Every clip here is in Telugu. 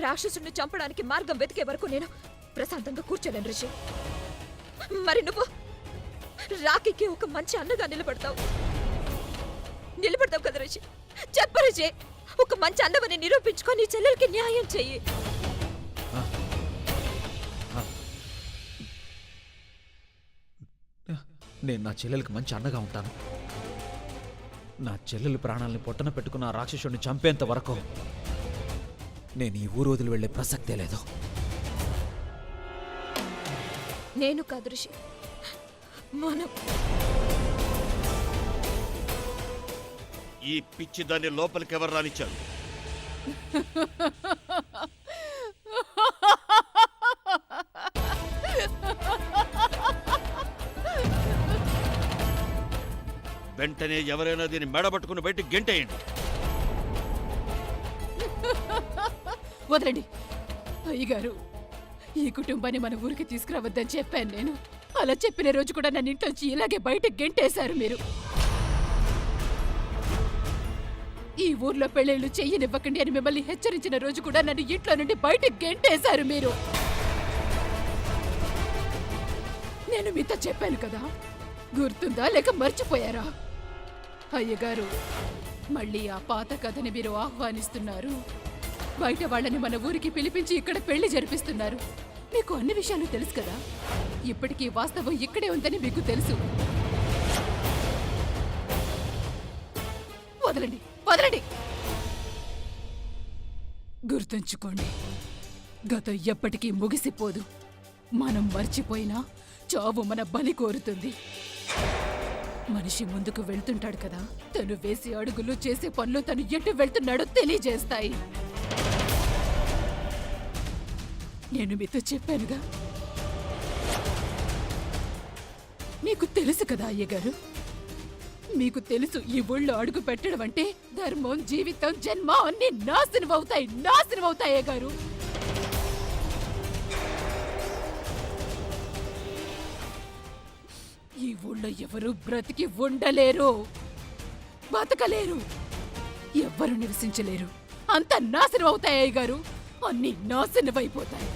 రాక్షసుడిని చంపడానికి మార్గం వెతికే వరకు నేను ప్రశాంతంగా కూర్చోలేను రిషి. మరి నువ్వు రాఖీకి ఒక మంచి అన్నగా నిలబడతావు కదా రిషి? చెప్పు రిషి, ఒక మంచి అన్నవని నిరూపించుకొని నీ చెల్లెలకి న్యాయం చెయ్యి. నేను నా చెల్లెలకి మంచి అన్నగా ఉంటాను. నా చెల్లెలు ప్రాణాలని పొట్టన పెట్టుకున్న ఆ రాక్షసుడిని చంపేంత వరకు నేను ఈ ఊరు వదిలి వెళ్లే ప్రసక్తే లేదు. నేను కాదు రిషి, మనం. ఈ పిచ్చి దాన్ని లోపలికి ఎవరు రానిచ్చారు? వెంటనే ఎవరైనా దీన్ని మెడబట్టుకుని బయటికి గెంటేయండి. వదలండి అయ్యగారు, ఈ కుటుంబాన్ని మన ఊరికి తీసుకురావద్దని చెప్పాను నేను. అలా చెప్పిన రోజు కూడా నన్ను ఇంట్లోంచి ఇలాగే బయటకు గెంటేశారు మీరు. ఈ ఊర్లో పెళ్లిళ్ళు చెయ్యనివ్వకండి అని మిమ్మల్ని హెచ్చరించిన రోజు కూడా నన్ను ఇంట్లో నుండి బయటకు గెంటేశారు మీరు. నేను మీతో చెప్పాను కదా, గుర్తుందా లేక మర్చిపోయారా? అయ్యగారు, మళ్ళీ ఆ పాత కథని మీరు ఆహ్వానిస్తున్నారు. బయట వాళ్ళని మన ఊరికి పిలిపించి ఇక్కడ పెళ్లి జరిపిస్తున్నారు. మీకు అన్ని విషయాలు తెలుసు కదా. ఇప్పటికీ వాస్తవం ఇక్కడే ఉందని మీకు తెలుసు. వదలండి, వదలండి. గుర్తుంచుకోండి, గతం ఎప్పటికీ ముగిసిపోదు. మనం మర్చిపోయినా చావు మన బలి కోరుతుంది. మనిషి ముందుకు వెళ్తుంటాడు కదా, తను వేసే అడుగులు చేసే పనులు తను ఎటు వెళ్తున్నాడో తెలియజేస్తాయి. నేను మీతో చెప్పానుగా. మీకు తెలుసు కదా అయ్యగారు, మీకు తెలుసు ఈ ఊళ్ళో అడుగు పెట్టడం అంటే ధర్మం, జీవితం, జన్మ అన్ని నాశనం అవుతాయి, నాశనం అవుతాయి అయ్యగారు. ఈ ఊళ్ళో ఎవరు బ్రతికి ఉండలేరు, బతకలేరు, ఎవ్వరు నివసించలేరు. అంత నాశనం అవుతాయి అయ్యగారు, అన్ని నాశనం అయిపోతాయి.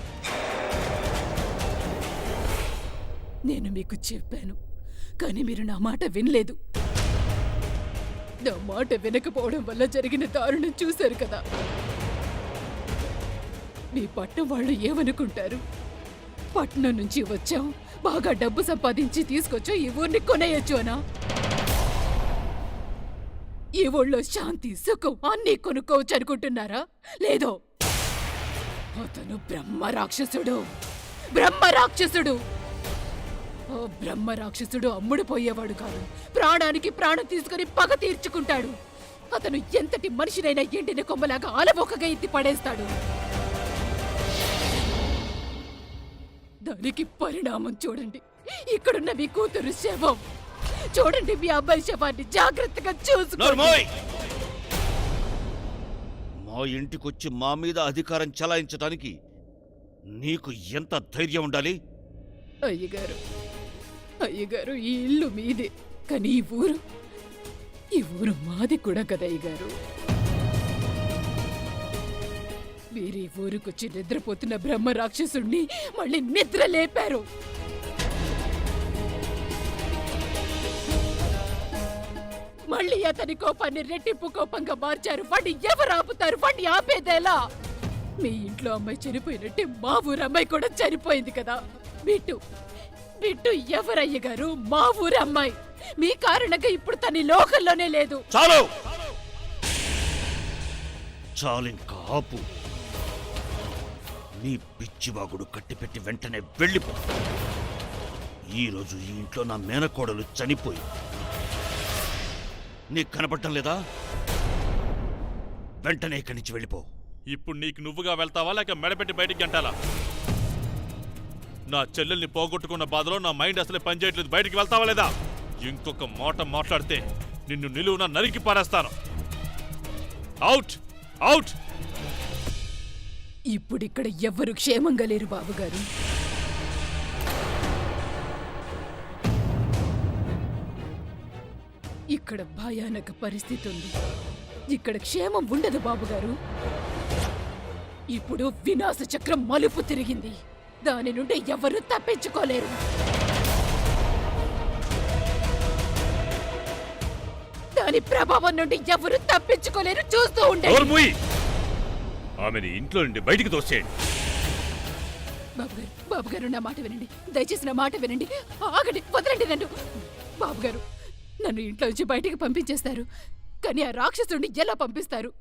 నేను మీకు చెప్పాను, కానీ మీరు నా మాట వినలేదు. నా మాట వినకపోవడం వల్ల జరిగిన దారుణం చూశారు కదా. మీ పట్నం వాళ్ళు ఏమనుకుంటారు? పట్నం నుంచి వచ్చాం, బాగా డబ్బు సంపాదించి తీసుకొచ్చా, ఈ ఊరిని కొనేయచ్చు అనా? ఈ ఊళ్ళో శాంతి, సుఖం అన్నీ కొనుక్కోవచ్చు అనుకుంటున్నారా? లేదో. అతను బ్రహ్మ రాక్షసుడు, బ్రహ్మ రాక్షసుడు. ఓ బ్రహ్మ రాక్షసుడు అమ్ముడు పోయేవాడు కాదు, ప్రాణానికి ప్రాణం తీసుకుని పగ తీర్చుకుంటాడు. అతను ఎంతటి మనిషినైనా ఎండిన కొమ్మలాగా ఆలబోకగా ఎత్తి పడేస్తాడు. దానికి పరిణామం చూడండి. ఇక్కడున్న మీ కూతురు శవం. చూడండి, మీ అబ్బాయి శవాన్ని జాగ్రత్తగా చూసుకోండి. మా ఇంటికొచ్చి మా మీద అధికారం చలాయించడానికి నీకు ఎంత ధైర్యం ఉండాలి? అయ్యగారు, అయ్యగారు, ఈ ఇల్లు మీదే, కానీ ఈ ఊరు మాది కూడా కదా అయ్యగారు. మీరీ ఊరికొచ్చి నిద్రపోతున్న బ్రహ్మ రాక్షసుణ్ణి మళ్ళీ నిద్ర లేపారు. మళ్ళీ అతని కోపాన్ని రెట్టింపు కోపంగా మార్చారు. వాడిని ఎవరు ఆపుతారు? వాడిని ఆపేదేలా? మీ ఇంట్లో అమ్మాయి చనిపోయినట్టే మా ఊరు అమ్మాయి కూడా చనిపోయింది కదా. బిట్టు ఎవరయ్యగారు? మా ఊరు అమ్మాయి. మీ కారణంగా ఇప్పుడు తన లోకంలోనే లేదు. చాలు చాలింకా ఆపు. నీ పిచ్చివాగుడు కట్టిపెట్టి వెంటనే వెళ్ళిపో. ఈరోజు ఈ ఇంట్లో నా మేనకోడలు చనిపోయి నీకు కనపడటం లేదా? వెంటనే ఇక్కడి నుంచి వెళ్ళిపో. ఇప్పుడు నీకు నువ్వుగా వెళ్తావా లేక మెడపెట్టి బయటికి గంటాలా? నా చెల్లెల్ని పోగొట్టుకున్న బాధలో నా మైండ్ అసలే పనిచేయట్లేదు. బయటికి వెళ్తావా లేదా? ఇంకొక మాట మాట్లాడితే నిన్ను నిలువున నరికి పారేస్తాను. Out, out. ఇప్పుడిక్కడ ఎవ్వరు క్షేమంగా లేరు బాబుగారు. ఇక్కడ భయానక పరిస్థితి ఉంది. ఇక్కడ క్షేమం ఉండదు బాబుగారు. ఇప్పుడు వినాశ చక్రం మలుపు తిరిగింది. దాని నుండి ఎవరు తప్పించుకోలేరు. దాని ప్రభావం నుండి ఎవరు తప్పించుకోలేరు. చూస్తూ ఉండండి. డోర్ మూయి. ఆమెని ఇంట్లో నుండి బయటికి తోసేయండి. బాబుగారు నా మాట వినండి. దయచేసి నా మాట వినండి. ఆగండి, వదలండి నన్ను. బాబుగారు, నన్ను ఇంట్లో నుంచి బయటికి పంపించేస్తారు. కానీ ఆ రాక్షసుడిని ఎలా పంపిస్తారు?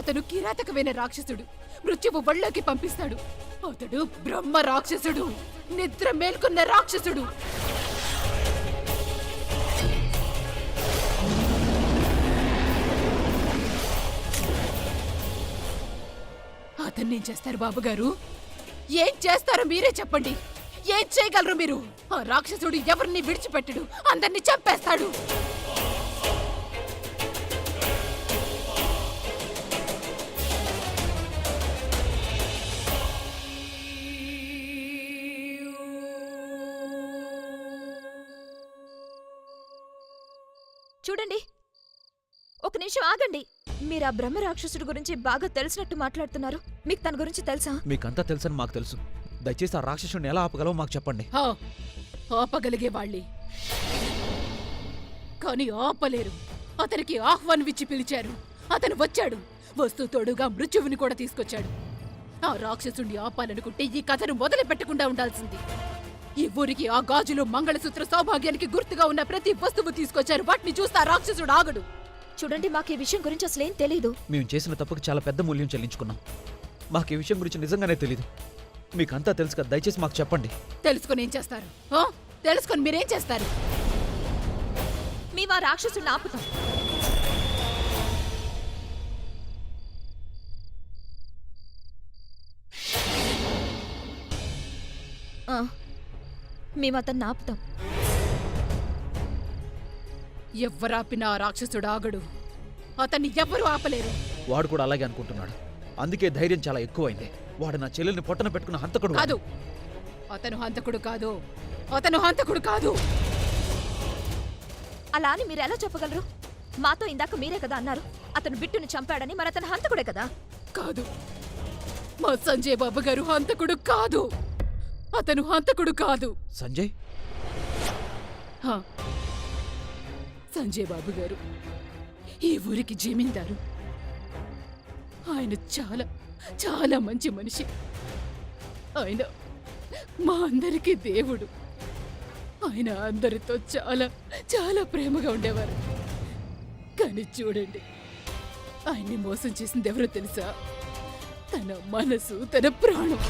అతను కిరాతకమైన రాక్షసుడు. మృత్యువు ఒళ్ళోకి పంపిస్తాడు. అతడు బ్రహ్మ రాక్షసుడు. నిద్ర మేల్కొన్న రాక్షసుడు. అతన్ని ఏం చేస్తారు బాబుగారు? ఏం చేస్తారో మీరే చెప్పండి. ఏం చేయగలరు మీరు? ఆ రాక్షసుడు ఎవరిని విడిచిపెట్టడు. అందరినీ చంపేస్తాడు. చూడండి, ఒక నిమిషం ఆగండి. మీరు ఆ బ్రహ్మ రాక్షసుడి గురించి బాగా తెలిసినట్టు మాట్లాడుతున్నారు. మీకు తన గురించి తెలుసా? మీకంతా తెలుసని మాకు తెలుసు. దయచేసి ఆ రాక్షసుని ఎలా ఆపగలవో మాకు చెప్పండి. ఆపగలిగే వాళ్ళే, కానీ ఆపలేరు. అతనికి ఆహ్వానమిచ్చి పిలిచారు. అతను వచ్చాడు. వస్తూ తోడుగా మృత్యువుని కూడా తీసుకొచ్చాడు. ఆ రాక్షసుని ఆపాలనుకుంటే ఈ కథను మొదలు పెట్టకుండా ఉండాల్సింది. ఈ ఊరికి ఆ గాజులు, మంగళసూత్ర సౌభాగ్యానికి గుర్తుగా ఉన్న ప్రతి వస్తువు తీసుకొచ్చారు. వాటిని చూస్తే ఆ రాక్షసుడు ఆగడు. చూడండి, మాకు ఈ విషయం గురించి అసలేం తెలీదు. మేము చేసిన తప్పుకు చాలా పెద్ద మూల్యం చెల్లించుకున్నాం. మాకు ఈ విషయం గురించి నిజంగానే తెలీదు. మీకంతా తెలుసు కదా, దయచేసి మాకు చెప్పండి. తెలుసుకొని ఏం చేస్తారు? తెలుసుకొని మీరేం చేస్తారు? మేము ఆ రాక్షసుడిని ఆపుతాం. మేము అతన్ని ఆపుతాం. ఎవ్వరాపినా ఆ రాక్షసుడు ఆగడు. అతన్ని ఎవ్వరూ ఆపలేరు. వాడు కూడా అలాగే అనుకుంటున్నాడు. అందుకే ధైర్యం చాలా ఎక్కువైంది. వాడు నా చెల్లెల్ని పొట్టన పెట్టుకున్న హంతకుడు కాదు. అతను హంతకుడు కాదు. అతను హంతకుడు కాదు. అలా అని మీరు ఎలా చెప్పగలరు? మాతో ఇందాక మీరే కదా అన్నారు అతను బిట్టును చంపాడని. మరి అతను హంతకుడే కదా? కాదు, మా సంజయ్ బాబు గారు హంతకుడు కాదు. అతను హంతకుడు కాదు. సంజయ్? సంజయ్ బాబు గారు ఈ ఊరికి జమీందారు. ఆయన చాలా చాలా మంచి మనిషి. ఆయన మా అందరికీ దేవుడు. ఆయన అందరితో చాలా చాలా ప్రేమగా ఉండేవారు. కానీ చూడండి, ఆయన్ని మోసం చేసింది ఎవరో తెలుసా? తన మనసు, తన ప్రాణం.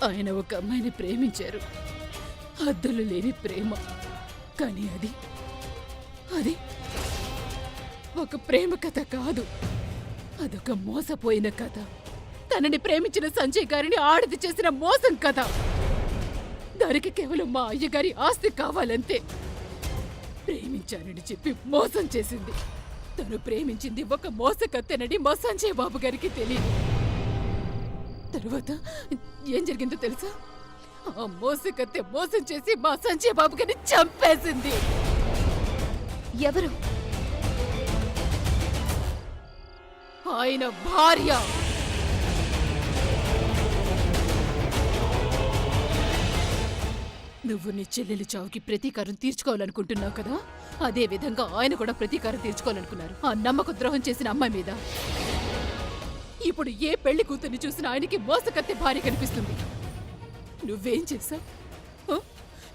ఆయన ఒక అమ్మాయిని ప్రేమించారు. హద్దులు లేని ప్రేమ. కానీ అది ఒక ప్రేమ కథ కాదు. అదొక మోసపోయిన కథ. తనని ప్రేమించిన సంజయ్ గారిని ఆడది చేసిన మోసం కథ. దానికి కేవలం మా అయ్యగారి ఆస్తి కావాలంతే. ప్రేమించానని చెప్పి మోసం చేసింది. తను ప్రేమించింది ఒక మోసకత్తెనని మా సంజయ్ బాబు గారికి తెలియదు. తరువాత ఏం జరిగిందో తెలుసా? ఆ మోసకత్తె మోసం చేసి మా సంజయ్ బాబు గారిని చంపేసింది. ఎవరు? ఆయన భార్య. నువ్వు నీ చెల్లెలి చావుకి ప్రతీకారం తీర్చుకోవాలనుకుంటున్నావు కదా? అదే విధంగా ఆయన కూడా ప్రతీకారం తీర్చుకోవాలనుకున్నారు ఆ నమ్మక ద్రోహం చేసిన అమ్మాయి మీద. ఇప్పుడు ఏ పెళ్లి కూతుర్ని చూసినా ఆయనకి మోసకత్తె భార్య కనిపిస్తుంది. నువ్వేం చేశావు?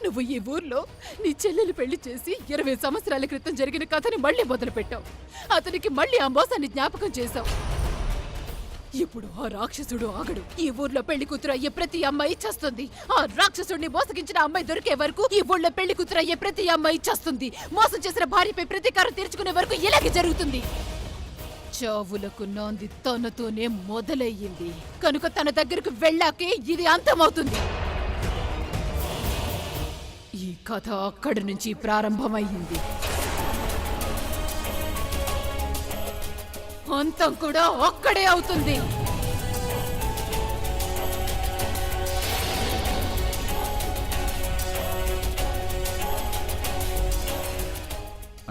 నువ్వు ఈ ఊర్లో నీ చెల్లెలు పెళ్లి చేసి 20 సంవత్సరాల క్రితం జరిగిన కథని మళ్ళీ మొదలుపెట్టావు. అతనికి మళ్ళీ ఆ మోసాన్ని జ్ఞాపకం చేశావు. ఇప్పుడు ఆ రాక్షసుడు ఆగడు. ఈ ఊర్లో పెళ్లి కూతురు అయ్యే ప్రతి అమ్మాయి చస్తుంది. ఆ రాక్షసుడిని మోసగించిన అమ్మాయి దొరికే వరకు ఈ ఊళ్ళో పెళ్లి కూతురు అయ్యే ప్రతి అమ్మాయి చస్తుంది. మోసం చేసిన భార్యపై ప్రతీకారం తీర్చుకునే వరకు ఇలాగే జరుగుతుంది. చావులకు నాంది తనతోనే మొదలయ్యింది కనుక తన దగ్గరకు వెళ్ళాకే ఇది అంతమవుతుంది. ఈ కథ అక్కడి నుంచి ప్రారంభమయ్యింది. అంతం కూడా అక్కడే అవుతుంది.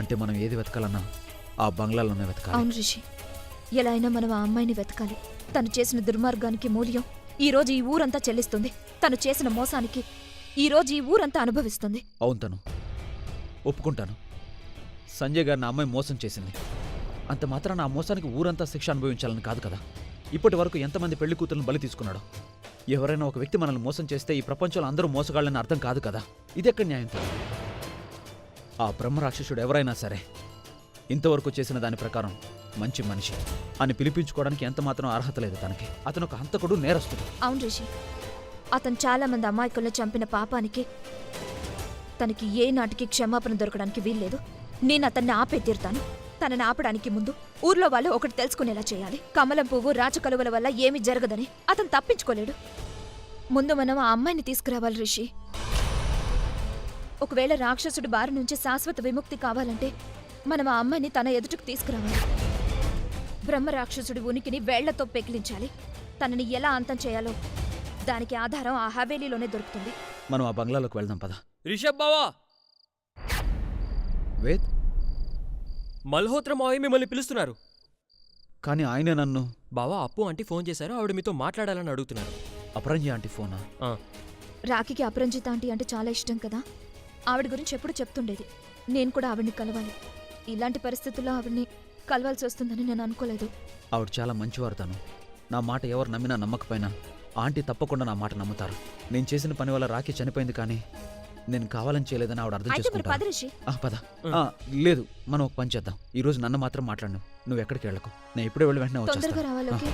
అంటే మనం ఏది వెతకాలన్నా ఆ బంగ్లాలోనే వెతకాలి. అవును రిషి, ఎలా అయినా మనం ఆ అమ్మాయిని వెతకాలి. తను చేసిన దుర్మార్గానికి మూల్యం ఈ రోజు ఈ ఊరంతా చెల్లిస్తుంది. తను చేసిన మోసానికి ఈ రోజు ఈ ఊరంతా అనుభవిస్తుంది. అవును తను ఒప్పుకుంటాను. సంజయ్ గారిని ఆ అమ్మాయి మోసం చేసింది. అంత మాత్రాన ఆ మోసానికి ఊరంతా శిక్ష అనుభవించాలని కాదు కదా. ఇప్పటి వరకు ఎంతమంది పెళ్లి కూతుర్లను బలి తీసుకున్నాడో. ఎవరైనా ఒక వ్యక్తి మనల్ని మోసం చేస్తే ఈ ప్రపంచంలో అందరూ మోసగాళ్ళని అర్థం కాదు కదా. ఇదెక్కడ న్యాయం తను? ఆ బ్రహ్మరాక్షసుడు ఎవరైనా సరే ఇంతవరకు చేసిన దాని ప్రకారం మంచి మనిషి అని పిలిపించుకోవడానికి ఎంత మాత్రం అర్హత లేదు తనకి. అతను ఒక హంతకుడు, నేరస్తుడు. అవును రిషి, అతను చాలా మంది అమాయకులను చంపిన పాపానికి తనకి ఏ నాటికి క్షమాపణ దొరకడానికి వీల్లేదు. నేను అతన్ని ఆపే తీరుతాను. తనని ఆపడానికి ముందు ఊర్లో వాళ్ళు ఒకటి తెలుసుకునేలా చేయాలి. కమలం పువ్వు రాచకలువల వల్ల ఏమీ జరగదని అతను తప్పించుకోలేడు. ముందు మనం ఆ అమ్మాయిని తీసుకురావాలి రిషి. ఒకవేళ రాక్షసుడి బారి నుంచి శాశ్వత విముక్తి కావాలంటే మనం ఆ అమ్మాయిని తన ఎదుటికి తీసుకురావాలి. బ్రహ్మరాక్షసుడి ఉనికిని వేళ్లతో పెకిలించాలి. తనని ఎలా అంతం చేయాలో దానికి ఆధారం ఆ హవేలీలోనే దొరుకుతుంది. మనం ఆ బంగ్లాలోకి వెళ్దాం పద. రిషబ్ బావా, వేద్, మల్హోత్ర మావయ్య మిమ్మల్ని పిలుస్తున్నారు. కానీ ఆయనే నన్ను బావా, అప్పు ఆంటీ ఫోన్ చేశారు. ఆవిడ మీతో మాట్లాడాలని అడుగుతున్నారు. అపరంజి ఆంటీ ఫోనా? ఆ, రాఖీకి అపరంజిత ఆంటీ అంటే చాలా ఇష్టం కదా. ఆవిడ గురించి ఎప్పుడు చెప్తుండేది. నేను కూడా ఆవిడ్ని కలవాలి. ఇలాంటి పరిస్థితుల్లో ఆవిడ్ని కలవాల్సి వస్తుందని నేను అనుకోలేదు. ఆవిడ చాలా మంచివారు. తను నా మాట ఎవరు నమ్మినా నమ్మకపోయినా ఆంటీ తప్పకుండా నా మాట నమ్ముతారు. నేను చేసిన పని వల్ల రాఖీ చనిపోయింది, కానీ నేను కావాలని చేయలేదని ఆవిడ అర్థం అయితే మరి పద చేసుకుంటాను. రిషి. పద. లేదు, మనం ఒక పని చేద్దాం. ఈ రోజు నన్ను మాత్రం మాట్లాడను. నువ్వు ఎక్కడికి వెళ్ళకు. నేను ఇప్పుడే వెళ్ళి వెంటనే తొందరగా వచ్చేస్తాను. రావాలి. ఓకే?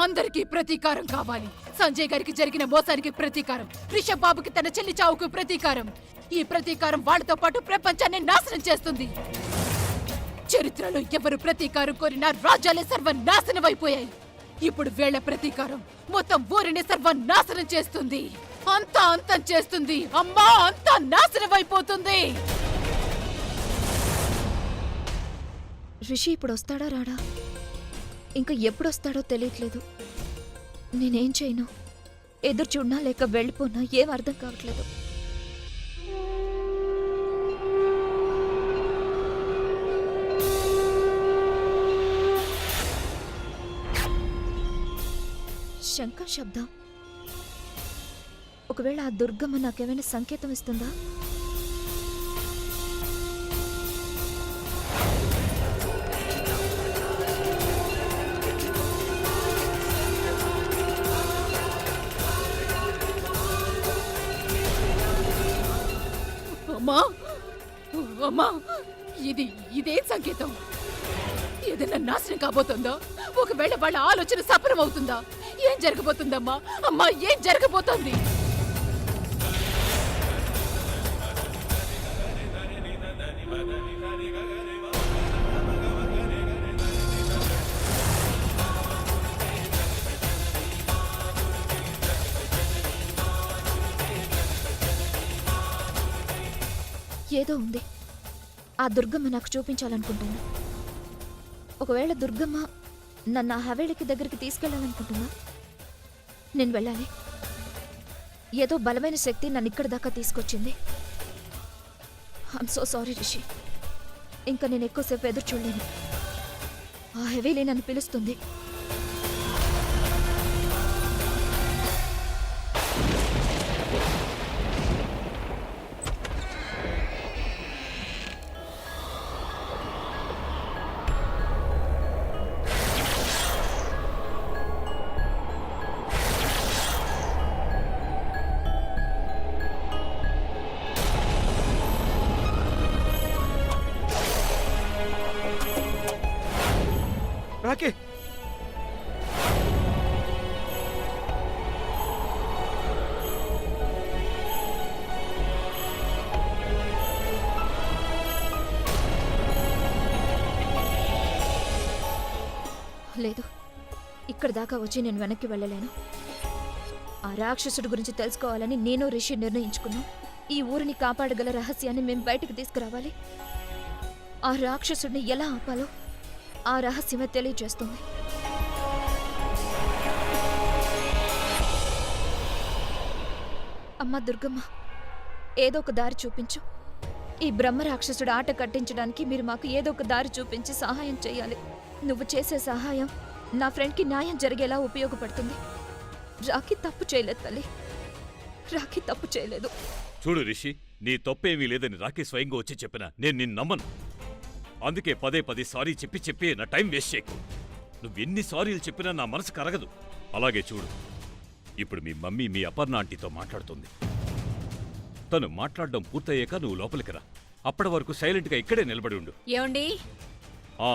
అందరికీ ప్రతీకారం కావాలి. సంజయ్ గారికి జరిగిన మోసానికి ప్రతీకారం, రిషబ్ బాబుకి తన చెల్లి చావుకు ప్రతీకారం. ఈ ప్రతీకారం వాళ్ళతో పాటు ప్రపంచాన్ని నాశనం చేస్తుంది. చరిత్రలో ఎవరు ప్రతీకారం కోరినా రాజ్యాలే సర్వనాశనమైపోయాయి. ఇప్పుడు వీళ్ల ప్రతీకారం మొత్తం ఊరిని సర్వనాశనం చేస్తుంది. అంతా అంతం చేస్తుంది. అమ్మా, అంతా నాశనమైపోతుంది. రిషి ఇప్పుడు వస్తాడా రాడా? ఇంకా ఎప్పుడొస్తాడో తెలియట్లేదు. నేనేం చేయను? ఎదురు చూడనా లేక వెళ్ళిపోనా? ఏం అర్థం కావట్లేదు. శంఖం శబ్దం. ఒకవేళ ఆ దుర్గమ్మ నాకేమైనా సంకేతం ఇస్తుందా? అమ్మా, అమ్మా, ఇదేం సంకేతం? ఏదైనా నాశనం కాబోతుందా? ఒకవేళ వాళ్ళ ఆలోచన సఫలం అవుతుందా? ఏం జరగబోతుందమ్మా? అమ్మా, ఏం జరగబోతోంది? ఏదో ఉంది. ఆ దుర్గమ్మ నాకు చూపించాలనుకుంటున్నా. ఒకవేళ దుర్గమ్మ నన్ను ఆ హవేళికి దగ్గరికి తీసుకెళ్లాలనుకుంటున్నా, నేను వెళ్ళాలి. ఏదో బలమైన శక్తి నన్ను ఇక్కడి దాకా తీసుకొచ్చింది. I'm so sorry Rishi. ఇంకా నేను ఎక్కువసేపు ఎదురు చూడలేను. ఆ హవేలి నన్ను పిలుస్తుంది. రాకే, లేదు, ఇక్కడి దాకా వచ్చి నేను వెనక్కి వెళ్ళలేను. ఆ రాక్షసుడి గురించి తెలుసుకోవాలని నేను రిషి నిర్ణయించుకున్నాం. ఈ ఊరిని కాపాడగల రహస్యాన్ని మేము బయటకు తీసుకురావాలి. ఆ రాక్షసుడిని ఎలా ఆపాలో ఆ రహస్యమే తెలియజేస్తుంది. అమ్మా దుర్గమ్మ, ఏదో ఒక దారి చూపించు. ఈ బ్రహ్మ రాక్షసుడు ఆట కట్టించడానికి మీరు మాకు ఏదో ఒక దారి చూపించి సహాయం చేయాలి. నువ్వు చేసే సహాయం నా ఫ్రెండ్కి న్యాయం జరిగేలా ఉపయోగపడుతుంది. రాఖీ తప్పు చేయలేదు తల్లి, రాఖీ తప్పు చేయలేదు. చూడు రిషి, నీ తప్పేమీ లేదని రాఖీ స్వయంగా వచ్చి చెప్పినా నేను నిన్ను నమ్మను. అందుకే పదే పదే సారీ చెప్పి నా టైం వేస్ట్ చేయకు. నువ్వెన్ని సారీలు చెప్పినా నా మనసు కరగదు. అలాగే చూడు, ఇప్పుడు మీ మమ్మీ మీ అపర్ణ ఆంటీతో మాట్లాడుతుంది. తను మాట్లాడడం పూర్తయ్యాక నువ్వు లోపలికి రా. అప్పటి వరకు సైలెంట్గా ఇక్కడే నిలబడి ఉండు. ఏమండి? ఆ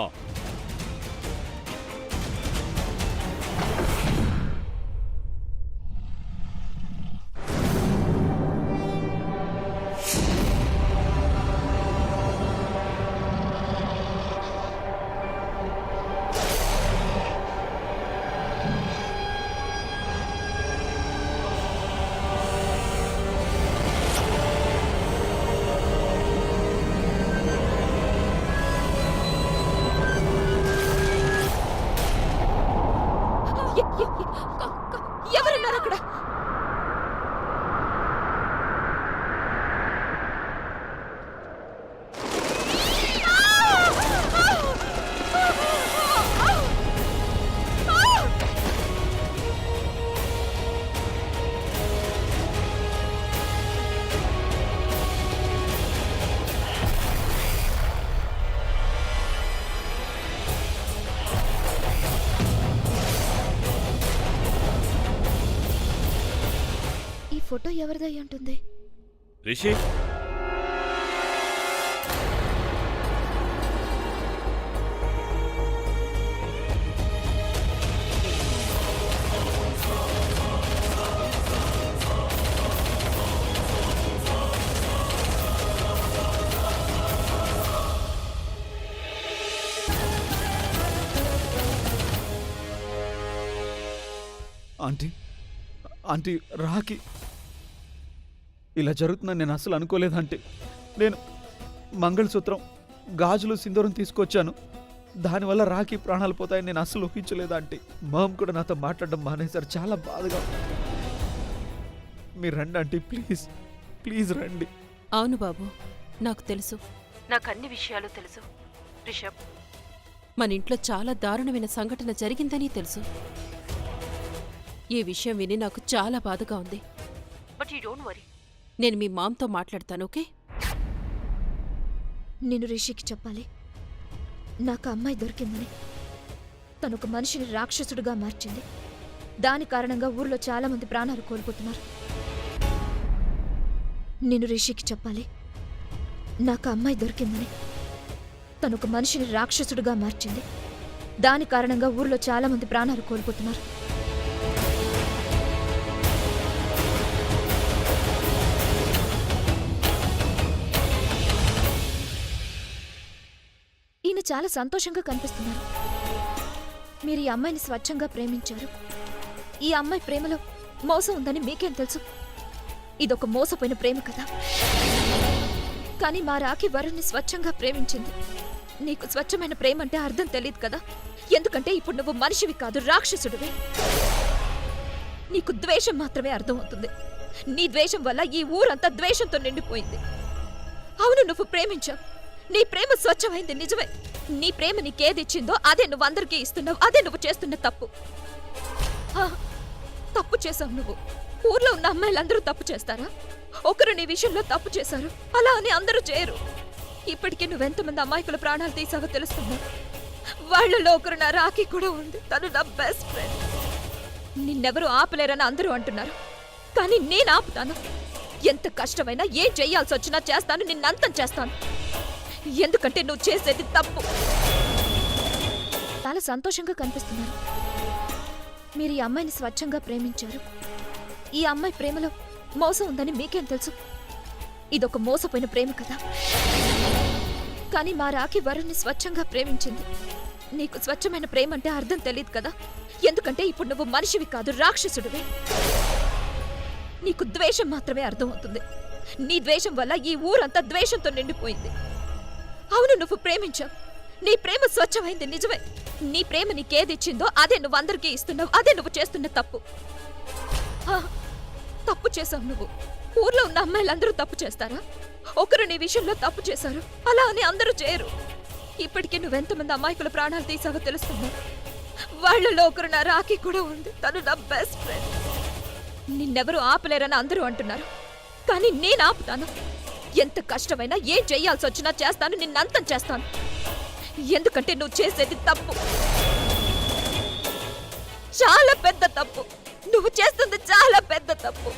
ఎవరున్నారు అక్కడ? ఈ ఫోటో ఎవరిదై ఉంటుంది? రిషి, ఆంటీ, ఆంటీ రాఖీ ఇలా జరుగుతుందని నేను అసలు అనుకోలేదు ఆంటీ. నేను మంగళసూత్రం, గాజులు, సింధూరం తీసుకొచ్చాను. దానివల్ల రాఖీ ప్రాణాలు పోతాయని నేను అసలు ఊహించలేదు ఆంటీ. మామ్ కూడా నాతో మాట్లాడడం మానేశారు. చాలా బాధగా. మీరు రండి ఆంటీ, ప్లీజ్ ప్లీజ్ రండి. అవును బాబు, నాకు తెలుసు. నాకు అన్ని విషయాలు తెలుసు రిషబ్. మన ఇంట్లో చాలా దారుణమైన సంఘటన జరిగిందని తెలుసు. ఈ విషయం విని నాకు చాలా బాధగా ఉంది. బట్ యూ డోంట్ వరీ, నేను మీ మామ్తో మాట్లాడతాను, ఓకే? నేను రిషికి చెప్పాలి నాకు అమ్మాయి దొరికిందని. తనొక మనిషిని రాక్షసుడిగా మార్చింది. దాని కారణంగా ఊర్లో చాలా మంది ప్రాణాలు కోల్పోతున్నారు. నేను రిషికి చెప్పాలి నాకు అమ్మాయి దొరికిందని. తనొక మనిషిని రాక్షసుడిగా మార్చింది. దాని కారణంగా ఊర్లో చాలా మంది ప్రాణాలు కోల్పోతున్నారు. ఈయన చాలా సంతోషంగా కనిపిస్తున్నారు. మీరు ఈ అమ్మాయిని స్వచ్ఛంగా ప్రేమించారు. ఈ అమ్మాయి ప్రేమలో మోసం ఉందని మీకేం తెలుసు? ఇదొక మోసపోయిన ప్రేమ కదా. కానీ మా రాఖీ వరుణ్ణి స్వచ్ఛంగా ప్రేమించింది. నీకు స్వచ్ఛమైన ప్రేమ అంటే అర్థం తెలియదు కదా. ఎందుకంటే ఇప్పుడు నువ్వు మనిషివి కాదు, రాక్షసుడివి. నీకు ద్వేషం మాత్రమే అర్థమవుతుంది. నీ ద్వేషం వల్ల ఈ ఊరంతా ద్వేషంతో నిండిపోయింది. అవును, నువ్వు ప్రేమించావు. నీ ప్రేమ స్వచ్ఛమైంది, నిజమే. నీ ప్రేమ నీకేదిచ్చిందో అదే నువ్వు అందరికీ ఇస్తున్నావు. అదే నువ్వు చేస్తున్న తప్పు. తప్పు చేశావు నువ్వు. ఊర్లో ఉన్న అమ్మాయిలందరూ తప్పు చేస్తారా? ఒకరు నీ విషయంలో తప్పు చేశారు, అలా అని అందరూ చేయరు. ఇప్పటికే నువ్వెంతమంది అమాయకుల ప్రాణాలు తీసావో తెలుస్తున్నా. వాళ్లలో ఒకరు నా రాఖీ కూడా ఉంది. తను నా బెస్ట్ ఫ్రెండ్. నిన్నెవరూ ఆపలేరని అందరూ అంటున్నారు, కానీ నేను ఆపుతాను. ఎంత కష్టమైనా ఏం చెయ్యాల్సి వచ్చినా చేస్తాను. నిన్నంతం చేస్తాను. ఎందుకంటే నువ్వు చేసేది తప్పు. చాలా సంతోషంగా కనిపిస్తున్నారు. మీరు ఈ అమ్మాయిని స్వచ్ఛంగా ప్రేమించారు. ఈ అమ్మాయి ప్రేమలో మోసం ఉందని మీకేం తెలుసు? ఇదొక మోసపోయిన ప్రేమ కదా. కానీ మా రాఖీ వరుణ్ణి స్వచ్ఛంగా ప్రేమించింది. నీకు స్వచ్ఛమైన ప్రేమ అంటే అర్థం తెలియదు కదా. ఎందుకంటే ఇప్పుడు నువ్వు మనిషివి కాదు, రాక్షసుడివి. నీకు ద్వేషం మాత్రమే అర్థమవుతుంది. నీ ద్వేషం వల్ల ఈ ఊరంతా ద్వేషంతో నిండిపోయింది. అవును, నువ్వు ప్రేమించావు. నీ ప్రేమ స్వచ్ఛమైంది, నిజమే. నీ ప్రేమ నీకేదిచ్చిందో అదే నువ్వు అందరికీ ఇస్తున్నావు. అదే నువ్వు చేస్తున్న తప్పు. తప్పు చేసావు నువ్వు. ఊర్లో ఉన్న అమ్మాయిలందరూ తప్పు చేస్తారా? ఒకరు నీ విషయంలో తప్పు చేశారు, అలా అని అందరూ చేయరు. ఇప్పటికే నువ్వెంతమంది అమాయకుల ప్రాణాలు తీసావో తెలుస్తుందా? వాళ్ళలో ఒకరు నా రాఖీ కూడా ఉంది. తను నా బెస్ట్ ఫ్రెండ్. నిన్నెవరూ ఆపలేరని అందరూ అంటున్నారు, కానీ నేను ఆపుతాను. ఎంత కష్టమైనా ఏం చెయ్యాల్సి వచ్చినా చేస్తాను, నిన్నంతం చేస్తాను. ఎందుకంటే నువ్వు చేసేది తప్పు, చాలా పెద్ద తప్పు. నువ్వు చేస్తుంది చాలా పెద్ద తప్పు.